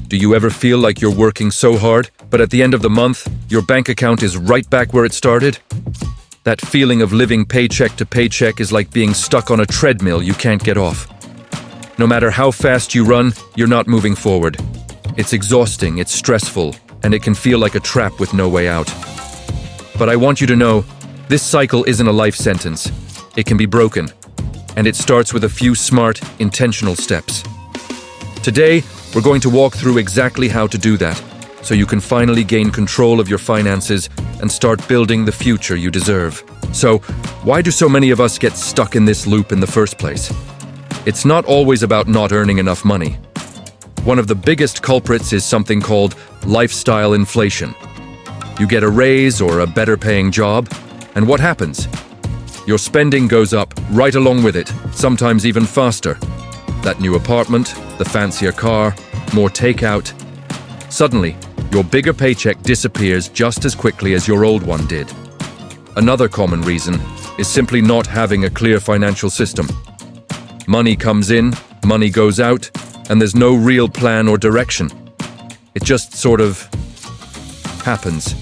Do you ever feel like you're working so hard, but at the end of the month, your bank account is right back where it started? That feeling of living paycheck to paycheck is like being stuck on a treadmill you can't get off. No matter how fast you run, you're not moving forward. It's exhausting, it's stressful, and it can feel like a trap with no way out. But I want you to know, this cycle isn't a life sentence. It can be broken, and it starts with a few smart, intentional steps. Today, we're going to walk through exactly how to do that, so you can finally gain control of your finances and start building the future you deserve. So, why do so many of us get stuck in this loop in the first place? It's not always about not earning enough money. One of the biggest culprits is something called lifestyle inflation. You get a raise or a better paying job, and what happens? Your spending goes up right along with it, sometimes even faster. That new apartment, the fancier car, more takeout. Suddenly, your bigger paycheck disappears just as quickly as your old one did. Another common reason is simply not having a clear financial system. Money comes in, money goes out, and there's no real plan or direction. It just sort of happens.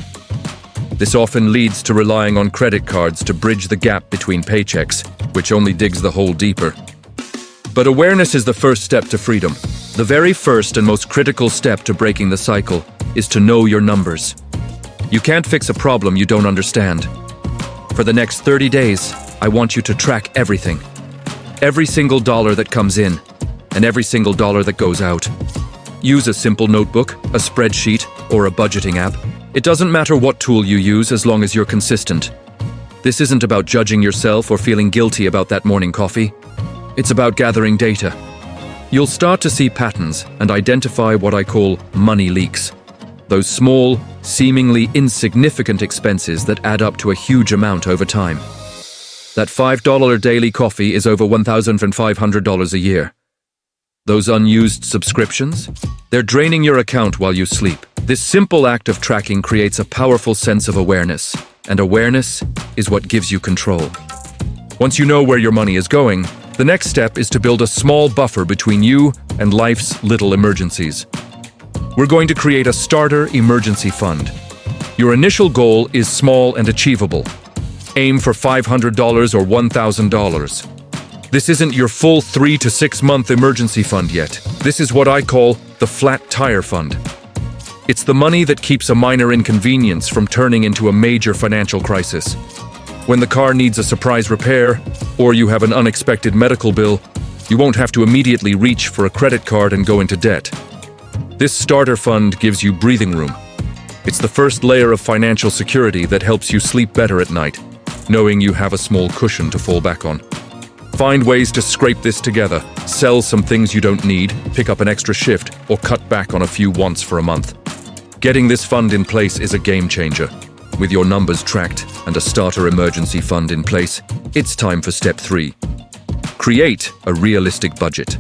This often leads to relying on credit cards to bridge the gap between paychecks, which only digs the hole deeper. But awareness is the first step to freedom. The very first and most critical step to breaking the cycle is to know your numbers. You can't fix a problem you don't understand. For the next 30 days, I want you to track everything. Every single dollar that comes in, and every single dollar that goes out. Use a simple notebook, a spreadsheet, or a budgeting app. It doesn't matter what tool you use as long as you're consistent. This isn't about judging yourself or feeling guilty about that morning coffee. It's about gathering data. You'll start to see patterns and identify what I call money leaks. Those small, seemingly insignificant expenses that add up to a huge amount over time. That $5 daily coffee is over $1,500 a year. Those unused subscriptions? They're draining your account while you sleep. This simple act of tracking creates a powerful sense of awareness, and awareness is what gives you control. Once you know where your money is going, the next step is to build a small buffer between you and life's little emergencies. We're going to create a starter emergency fund. Your initial goal is small and achievable. Aim for $500 or $1,000. This isn't your full 3 to 6 month emergency fund yet. This is what I call the flat tire fund. It's the money that keeps a minor inconvenience from turning into a major financial crisis. When the car needs a surprise repair, or you have an unexpected medical bill, you won't have to immediately reach for a credit card and go into debt. This starter fund gives you breathing room. It's the first layer of financial security that helps you sleep better at night, knowing you have a small cushion to fall back on. Find ways to scrape this together, sell some things you don't need, pick up an extra shift, or cut back on a few wants for a month. Getting this fund in place is a game changer. With your numbers tracked and a starter emergency fund in place, it's time for step 3. Create a realistic budget.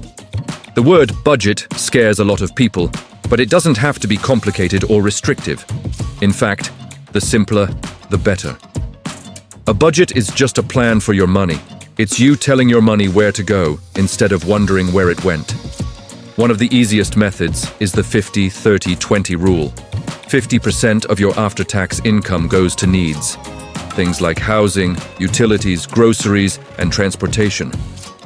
The word budget scares a lot of people, but it doesn't have to be complicated or restrictive. In fact, the simpler, the better. A budget is just a plan for your money. It's you telling your money where to go instead of wondering where it went. One of the easiest methods is the 50-30-20 rule. 50% of your after-tax income goes to needs. Things like housing, utilities, groceries, and transportation.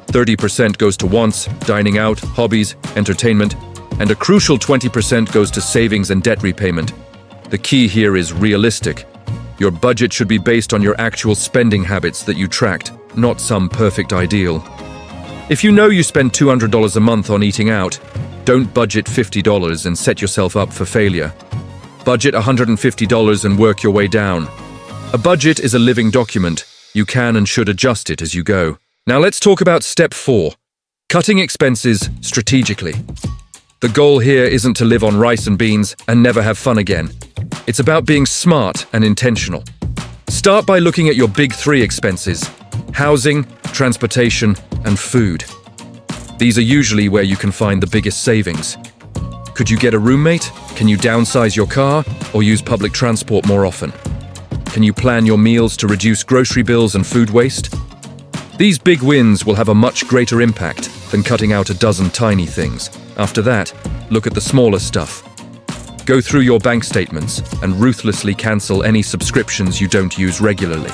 30% goes to wants, dining out, hobbies, entertainment, and a crucial 20% goes to savings and debt repayment. The key here is realistic. Your budget should be based on your actual spending habits that you tracked, not some perfect ideal. If you know you spend $200 a month on eating out, don't budget $50 and set yourself up for failure. Budget $150 and work your way down. A budget is a living document. You can and should adjust it as you go. Now let's talk about step 4, cutting expenses strategically. The goal here isn't to live on rice and beans and never have fun again. It's about being smart and intentional. Start by looking at your big 3 expenses: housing, transportation, and food. These are usually where you can find the biggest savings. Could you get a roommate? Can you downsize your car or use public transport more often? Can you plan your meals to reduce grocery bills and food waste? These big wins will have a much greater impact than cutting out a dozen tiny things. After that, look at the smaller stuff. Go through your bank statements and ruthlessly cancel any subscriptions you don't use regularly.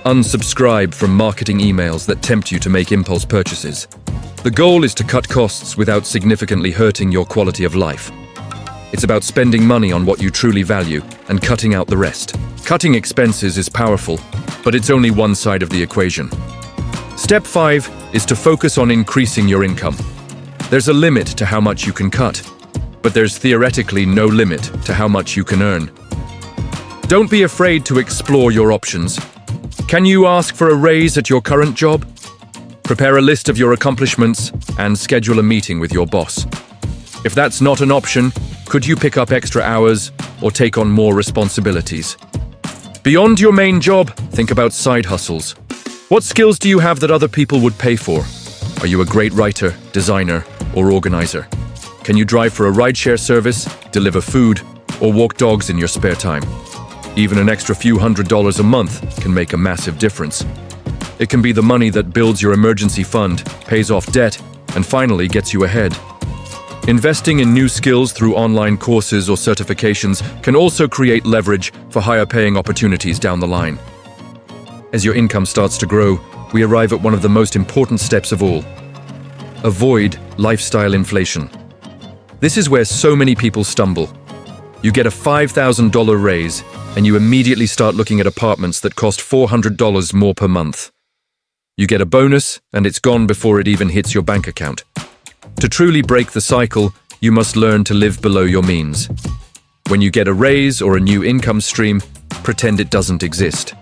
Unsubscribe from marketing emails that tempt you to make impulse purchases. The goal is to cut costs without significantly hurting your quality of life. It's about spending money on what you truly value and cutting out the rest. Cutting expenses is powerful, but it's only one side of the equation. Step 5 is to focus on increasing your income. There's a limit to how much you can cut, but there's theoretically no limit to how much you can earn. Don't be afraid to explore your options. Can you ask for a raise at your current job? Prepare a list of your accomplishments and schedule a meeting with your boss. If that's not an option, could you pick up extra hours or take on more responsibilities? Beyond your main job, think about side hustles. What skills do you have that other people would pay for? Are you a great writer, designer, or organizer? Can you drive for a rideshare service, deliver food, or walk dogs in your spare time? Even an extra few $100s a month can make a massive difference. It can be the money that builds your emergency fund, pays off debt, and finally gets you ahead. Investing in new skills through online courses or certifications can also create leverage for higher-paying opportunities down the line. As your income starts to grow, we arrive at one of the most important steps of all. Avoid lifestyle inflation. This is where so many people stumble. You get a $5,000 raise, and you immediately start looking at apartments that cost $400 more per month. You get a bonus, and it's gone before it even hits your bank account. To truly break the cycle, you must learn to live below your means. When you get a raise or a new income stream, pretend it doesn't exist.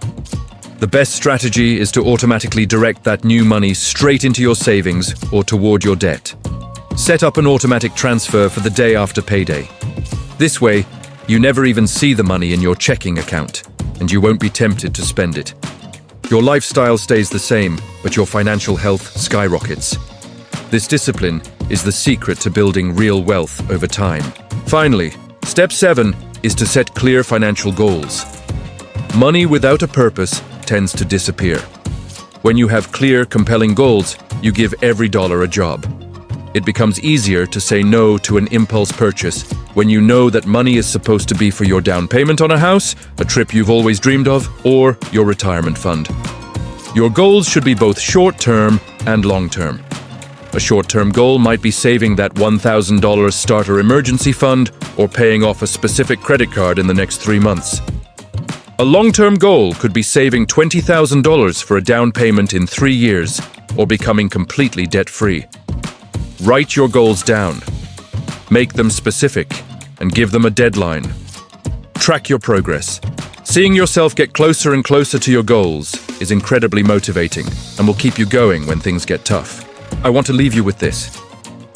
The best strategy is to automatically direct that new money straight into your savings or toward your debt. Set up an automatic transfer for the day after payday. This way, you never even see the money in your checking account, and you won't be tempted to spend it. Your lifestyle stays the same, but your financial health skyrockets. This discipline is the secret to building real wealth over time. Finally, step 7 is to set clear financial goals. Money without a purpose tends to disappear. When you have clear, compelling goals, you give every dollar a job. It becomes easier to say no to an impulse purchase when you know that money is supposed to be for your down payment on a house, a trip you've always dreamed of, or your retirement fund. Your goals should be both short-term and long-term. A short-term goal might be saving that $1,000 starter emergency fund or paying off a specific credit card in the next 3 months. A long-term goal could be saving $20,000 for a down payment in 3 years or becoming completely debt-free. Write your goals down. Make them specific and give them a deadline. Track your progress. Seeing yourself get closer and closer to your goals is incredibly motivating and will keep you going when things get tough. I want to leave you with this.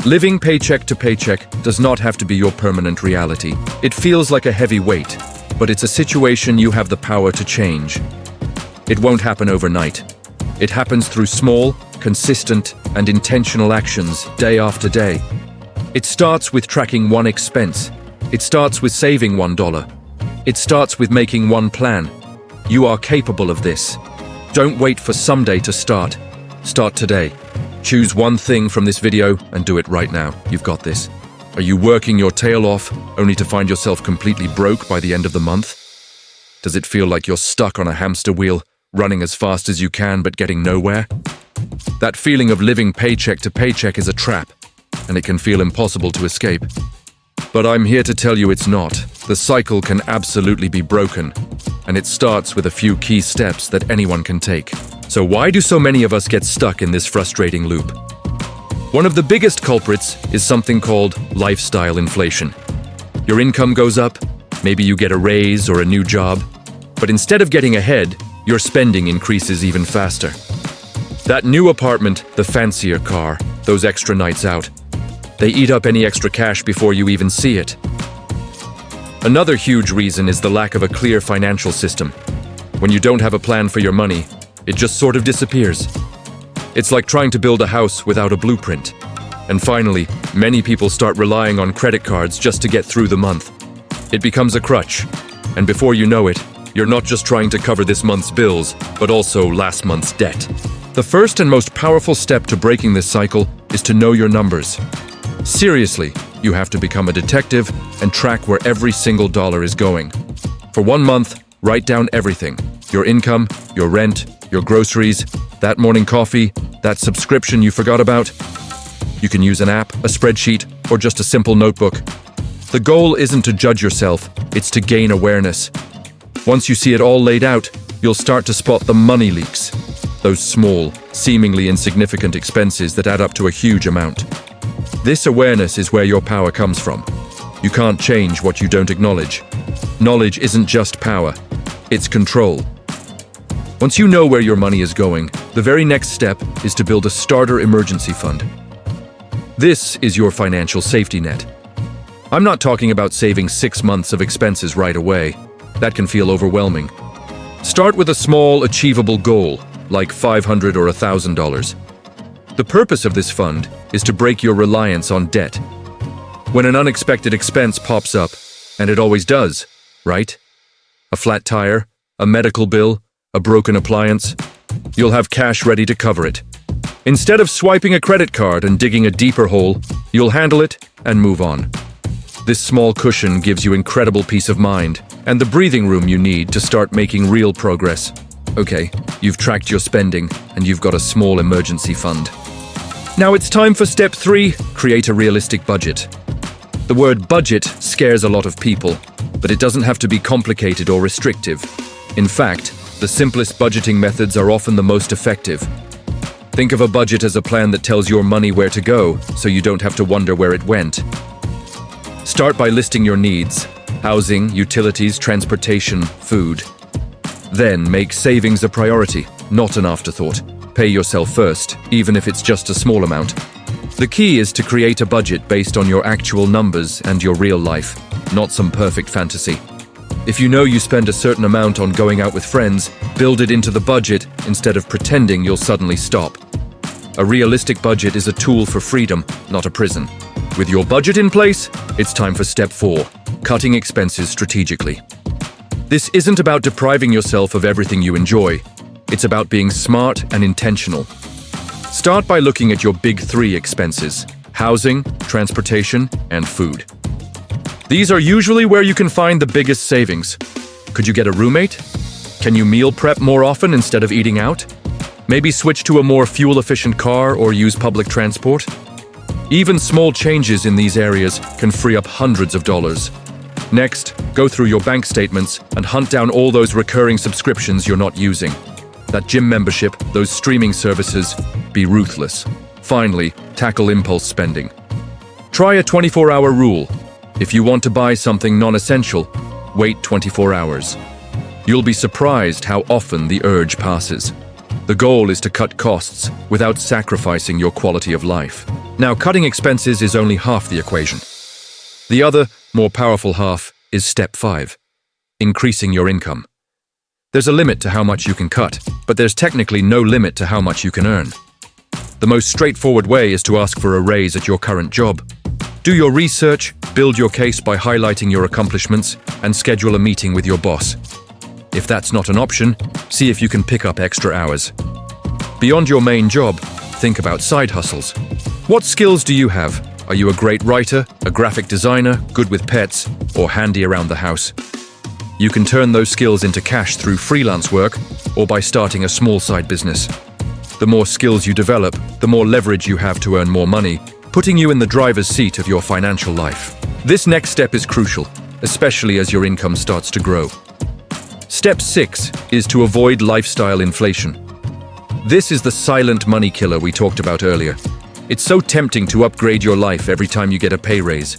Living paycheck to paycheck does not have to be your permanent reality. It feels like a heavy weight, but it's a situation you have the power to change. It won't happen overnight. It happens through small, consistent, and intentional actions day after day. It starts with tracking one expense. It starts with saving $1. It starts with making one plan. You are capable of this. Don't wait for someday to start. Start today. Choose one thing from this video and do it right now. You've got this. Are you working your tail off only to find yourself completely broke by the end of the month? Does it feel like you're stuck on a hamster wheel, running as fast as you can but getting nowhere? That feeling of living paycheck to paycheck is a trap, and it can feel impossible to escape. But I'm here to tell you it's not. The cycle can absolutely be broken, and it starts with a few key steps that anyone can take. So why do so many of us get stuck in this frustrating loop? One of the biggest culprits is something called lifestyle inflation. Your income goes up, maybe you get a raise or a new job, but instead of getting ahead, your spending increases even faster. That new apartment, the fancier car, those extra nights out, they eat up any extra cash before you even see it. Another huge reason is the lack of a clear financial system. When you don't have a plan for your money, it just sort of disappears. It's like trying to build a house without a blueprint. And finally, many people start relying on credit cards just to get through the month. It becomes a crutch, and before you know it, you're not just trying to cover this month's bills, but also last month's debt. The first and most powerful step to breaking this cycle is to know your numbers. Seriously, you have to become a detective and track where every single dollar is going. For 1 month, write down everything: your income, your rent, your groceries, that morning coffee, that subscription you forgot about. You can use an app, a spreadsheet, or just a simple notebook. The goal isn't to judge yourself, it's to gain awareness. Once you see it all laid out, you'll start to spot the money leaks. Those small, seemingly insignificant expenses that add up to a huge amount. This awareness is where your power comes from. You can't change what you don't acknowledge. Knowledge isn't just power, it's control. Once you know where your money is going, the very next step is to build a starter emergency fund. This is your financial safety net. I'm not talking about saving 6 months of expenses right away. That can feel overwhelming. Start with a small, achievable goal, like $500 or $1,000. The purpose of this fund is to break your reliance on debt. When an unexpected expense pops up, and it always does, right? A flat tire, a medical bill, a broken appliance, you'll have cash ready to cover it. Instead of swiping a credit card and digging a deeper hole, you'll handle it and move on. This small cushion gives you incredible peace of mind and the breathing room you need to start making real progress. Okay, you've tracked your spending and you've got a small emergency fund. Now it's time for step 3, create a realistic budget. The word budget scares a lot of people, but it doesn't have to be complicated or restrictive. In fact, the simplest budgeting methods are often the most effective. Think of a budget as a plan that tells your money where to go, so you don't have to wonder where it went. Start by listing your needs: housing, utilities, transportation, food. Then make savings a priority, not an afterthought. Pay yourself first, even if it's just a small amount. The key is to create a budget based on your actual numbers and your real life, not some perfect fantasy. If you know you spend a certain amount on going out with friends, build it into the budget instead of pretending you'll suddenly stop. A realistic budget is a tool for freedom, not a prison. With your budget in place, it's time for step 4, cutting expenses strategically. This isn't about depriving yourself of everything you enjoy. It's about being smart and intentional. Start by looking at your big 3 expenses: housing, transportation, and food. These are usually where you can find the biggest savings. Could you get a roommate? Can you meal prep more often instead of eating out? Maybe switch to a more fuel-efficient car or use public transport? Even small changes in these areas can free up hundreds of dollars. Next, go through your bank statements and hunt down all those recurring subscriptions you're not using. That gym membership, those streaming services, be ruthless. Finally, tackle impulse spending. Try a 24-hour rule. If you want to buy something non-essential, wait 24 hours. You'll be surprised how often the urge passes. The goal is to cut costs without sacrificing your quality of life. Now, cutting expenses is only half the equation. The other, more powerful half is step 5, increasing your income. There's a limit to how much you can cut, but there's technically no limit to how much you can earn. The most straightforward way is to ask for a raise at your current job. Do your research, build your case by highlighting your accomplishments, and schedule a meeting with your boss. If that's not an option, see if you can pick up extra hours. Beyond your main job, think about side hustles. What skills do you have? Are you a great writer, a graphic designer, good with pets, or handy around the house? You can turn those skills into cash through freelance work or by starting a small side business. The more skills you develop, the more leverage you have to earn more money, putting you in the driver's seat of your financial life. This next step is crucial, especially as your income starts to grow. Step 6 is to avoid lifestyle inflation. This is the silent money killer we talked about earlier. It's so tempting to upgrade your life every time you get a pay raise.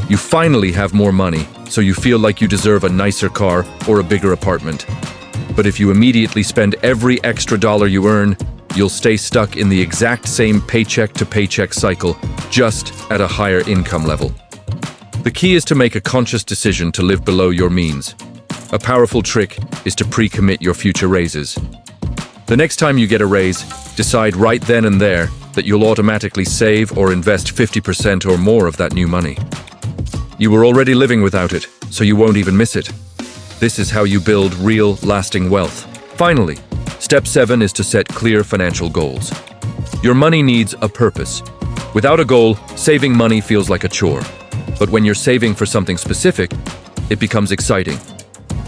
You finally have more money, so you feel like you deserve a nicer car or a bigger apartment. But if you immediately spend every extra dollar you earn, you'll stay stuck in the exact same paycheck to paycheck cycle, just at a higher income level. The key is to make a conscious decision to live below your means. A powerful trick is to pre-commit your future raises. The next time you get a raise, decide right then and there that you'll automatically save or invest 50% or more of that new money. You were already living without it, so you won't even miss it. This is how you build real, lasting wealth. Finally, step 7 is to set clear financial goals. Your money needs a purpose. Without a goal, saving money feels like a chore. But when you're saving for something specific, it becomes exciting.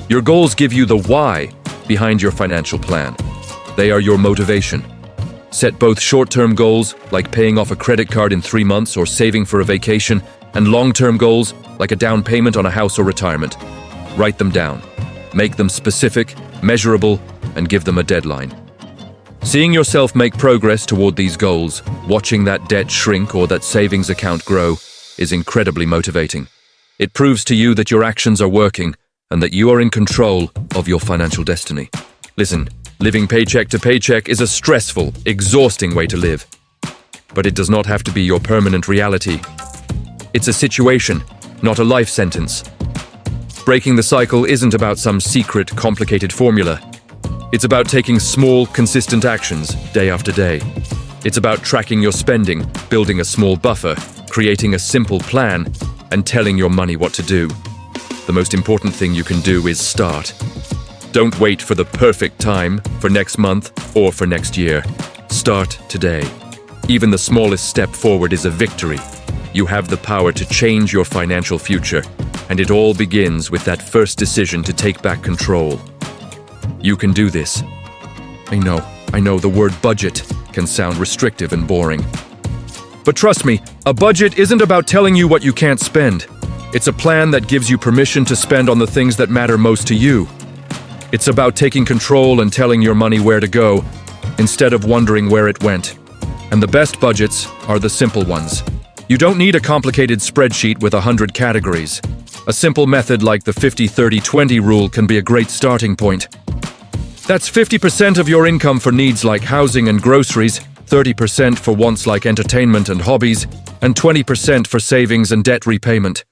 Your goals give you the why behind your financial plan. They are your motivation. Set both short-term goals, like paying off a credit card in 3 months or saving for a vacation, and long-term goals, like a down payment on a house or retirement. Write them down. Make them specific, measurable, and give them a deadline. Seeing yourself make progress toward these goals, watching that debt shrink or that savings account grow, is incredibly motivating. It proves to you that your actions are working and that you are in control of your financial destiny. Listen, living paycheck to paycheck is a stressful, exhausting way to live. But it does not have to be your permanent reality. It's a situation, not a life sentence. Breaking the cycle isn't about some secret, complicated formula. It's about taking small, consistent actions day after day. It's about tracking your spending, building a small buffer, creating a simple plan, and telling your money what to do. The most important thing you can do is start. Don't wait for the perfect time, for next month, or for next year. Start today. Even the smallest step forward is a victory. You have the power to change your financial future, and it all begins with that first decision to take back control. You can do this. I know the word budget can sound restrictive and boring. But trust me, a budget isn't about telling you what you can't spend. It's a plan that gives you permission to spend on the things that matter most to you. It's about taking control and telling your money where to go, instead of wondering where it went. And the best budgets are the simple ones. You don't need a complicated spreadsheet with 100 categories. A simple method like the 50-30-20 rule can be a great starting point. That's 50% of your income for needs like housing and groceries, 30% for wants like entertainment and hobbies, and 20% for savings and debt repayment.